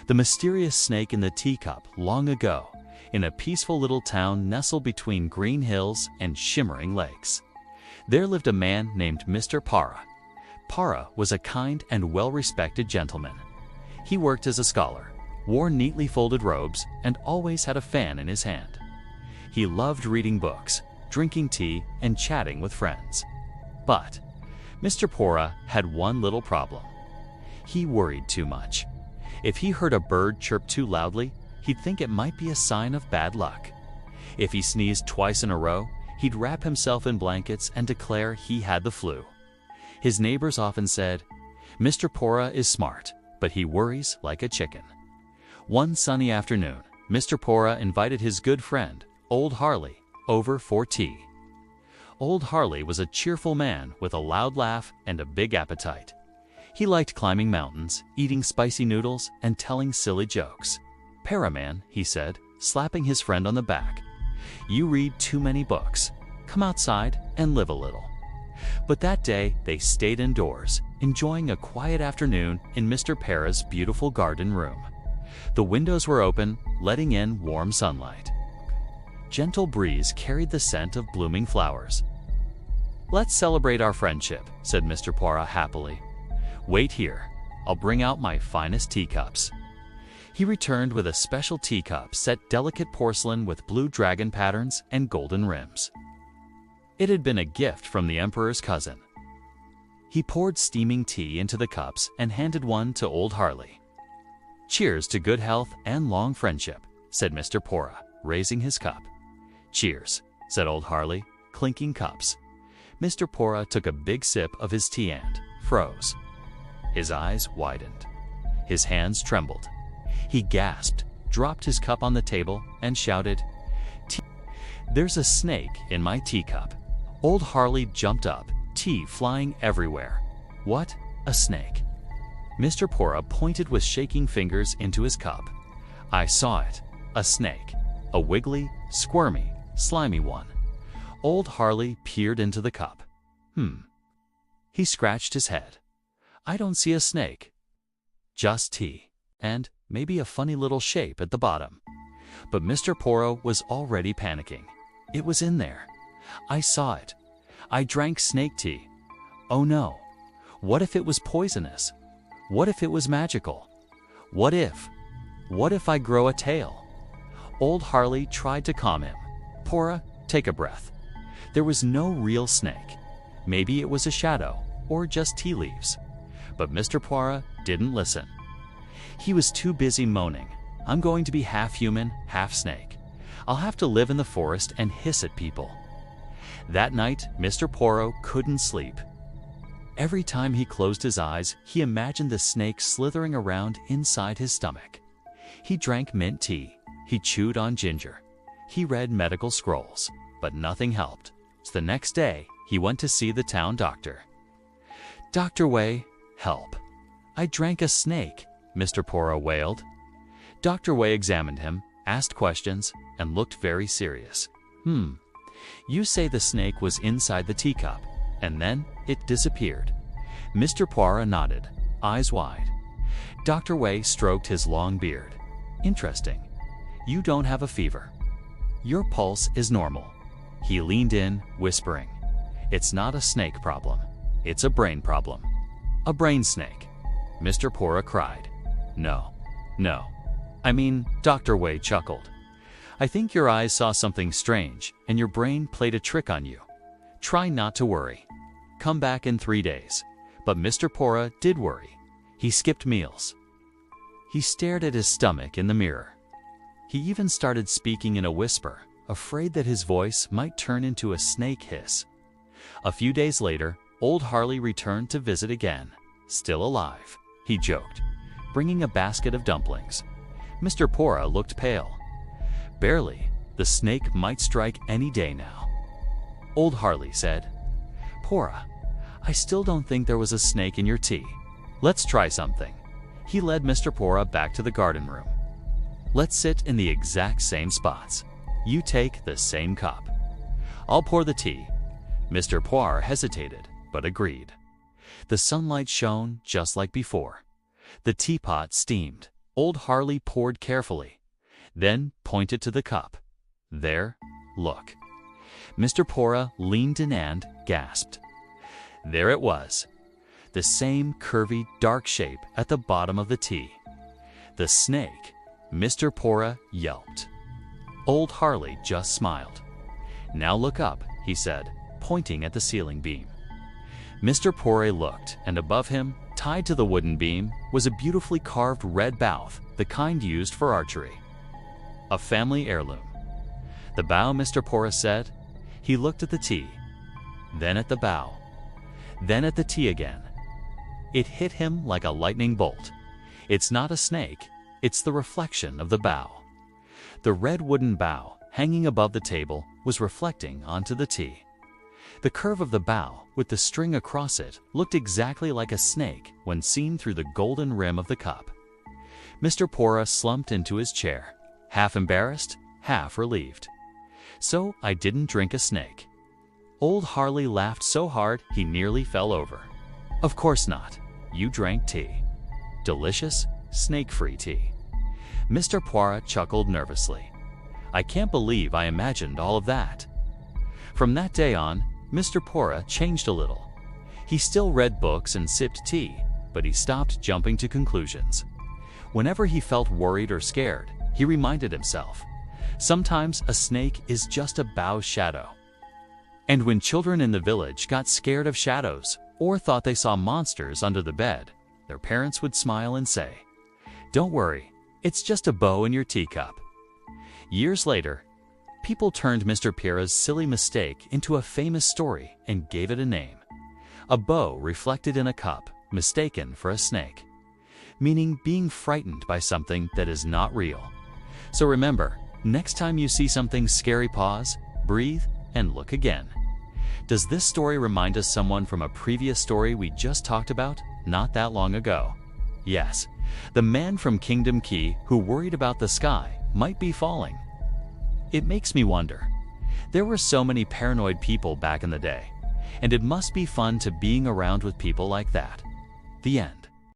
The mysterious snake in the teacup long ago, in a peaceful little town nestled between green hills and shimmering lakes. There lived a man named Mr. Para. Para was a kind and well-respected gentleman. He worked as a scholar, wore neatly folded robes, and always had a fan in his hand. He loved reading books, drinking tea, and chatting with friends. But Mr. Para had one little problem. He worried too much. If he heard a bird chirp too loudly, he'd think it might be a sign of bad luck. If he sneezed twice in a row, he'd wrap himself in blankets and declare he had the flu. His neighbors often said, "Mr. Para is smart, but he worries like a chicken." One sunny afternoon, Mr. Para invited his good friend, Old Harley, over for tea. Old Harley was a cheerful man with a loud laugh and a big appetite. He liked climbing mountains, eating spicy noodles, and telling silly jokes. "Paraman," he said, slapping his friend on the back, "you read too many books. Come outside and live a little." But that day they stayed indoors, enjoying a quiet afternoon in Mr. Para's beautiful garden room. The windows were open, letting in warm sunlight. Gentle breeze carried the scent of blooming flowers. "Let's celebrate our friendship," said Mr. Para happily. "Wait here. I'll bring out my finest teacups." He returned with a special teacup set delicate porcelain with blue dragon patterns and golden rims. It had been a gift from the emperor's cousin. He poured steaming tea into the cups and handed one to Old Harley. "Cheers to good health and long friendship," said Mr. Para, raising his cup. "Cheers," said Old Harley, clinking cups. Mr. Para took a big sip of his tea and froze. His eyes widened. His hands trembled. He gasped, dropped his cup on the table, and shouted, "There's a snake in my teacup." Old Harley jumped up, tea flying everywhere. "What? A snake?" Mr. Para pointed with shaking fingers into his cup. "I saw it. A snake. A wiggly, squirmy, slimy one." Old Harley peered into the cup. He scratched his head. "I don't see a snake. Just tea, and maybe a funny little shape at the bottom." But Mr. Para was already panicking. "It was in there. I saw it. I drank snake tea. Oh no. What if it was poisonous? What if it was magical? What if I grow a tail?" Old Harley tried to calm him. "Para, take a breath. There was no real snake. Maybe it was a shadow, or just tea leaves." But Mr. Para didn't listen. He was too busy moaning, "I'm going to be half human, half snake. I'll have to live in the forest and hiss at people." That night, Mr. Para couldn't sleep. Every time he closed his eyes, he imagined the snake slithering around inside his stomach. He drank mint tea. He chewed on ginger. He read medical scrolls, but nothing helped. So the next day, he went to see the town doctor. "Dr. Wei, help. I drank a snake," Mr. Para wailed. Dr. Wei examined him, asked questions, and looked very serious. You say the snake was inside the teacup, and then it disappeared." Mr. Para nodded, eyes wide. Dr. Wei stroked his long beard. "Interesting. You don't have a fever. Your pulse is normal." He leaned in, whispering, "It's not a snake problem. It's a brain problem." "A brain snake?" Mr. Para cried. No. Dr. Wei chuckled. "I think your eyes saw something strange, and your brain played a trick on you. Try not to worry. Come back in 3 days." But Mr. Para did worry. He skipped meals. He stared at his stomach in the mirror. He even started speaking in a whisper, afraid that his voice might turn into a snake hiss. A few days later, Old Harley returned to visit again. "Still alive," he joked, bringing a basket of dumplings. Mr. Para looked pale. "Barely. The snake might strike any day now." Old Harley said, "Para, I still don't think there was a snake in your tea. Let's try something." He led Mr. Para back to the garden room. "Let's sit in the exact same spots. You take the same cup. I'll pour the tea." Mr. Para hesitated, but agreed. The sunlight shone just like before. The teapot steamed. Old Harley poured carefully, then pointed to the cup. There, look. Mr. Pora leaned in and gasped. There it was, the same curvy, dark shape at the bottom of the tea. The snake, Mr. Pora yelped. Old Harley just smiled. Now look up, he said, pointing at the ceiling beam. Mr. Pora looked, and above him, tied to the wooden beam, was a beautifully carved red bow, the kind used for archery. A family heirloom. The bow, Mr. Pora said. He looked at the tea, then at the bow, then at the tea again. It hit him like a lightning bolt. It's not a snake, it's the reflection of the bow. The red wooden bow, hanging above the table, was reflecting onto the tea. The curve of the bow, with the string across it, looked exactly like a snake when seen through the golden rim of the cup. Mr. Pora slumped into his chair, half embarrassed, half relieved. So I didn't drink a snake. Old Harley laughed so hard he nearly fell over. Of course not. You drank tea. Delicious, snake-free tea. Mr. Pora chuckled nervously. I can't believe I imagined all of that. From that day on, Mr. Pora changed a little. He still read books and sipped tea, but he stopped jumping to conclusions. Whenever he felt worried or scared, he reminded himself, sometimes a snake is just a bow's shadow. And when children in the village got scared of shadows or thought they saw monsters under the bed, their parents would smile and say, "Don't worry, it's just a bow in your teacup." Years later, people turned Mr. Pora's silly mistake into a famous story and gave it a name. A bow reflected in a cup, mistaken for a snake, meaning being frightened by something that is not real. So remember, next time you see something scary, pause, breathe, and look again. Does this story remind us someone from a previous story we just talked about not that long ago? Yes, the man from Kingdom Key who worried about the sky might be falling. It makes me wonder. There were so many paranoid people back in the day, and it must be fun to being around with people like that. The end.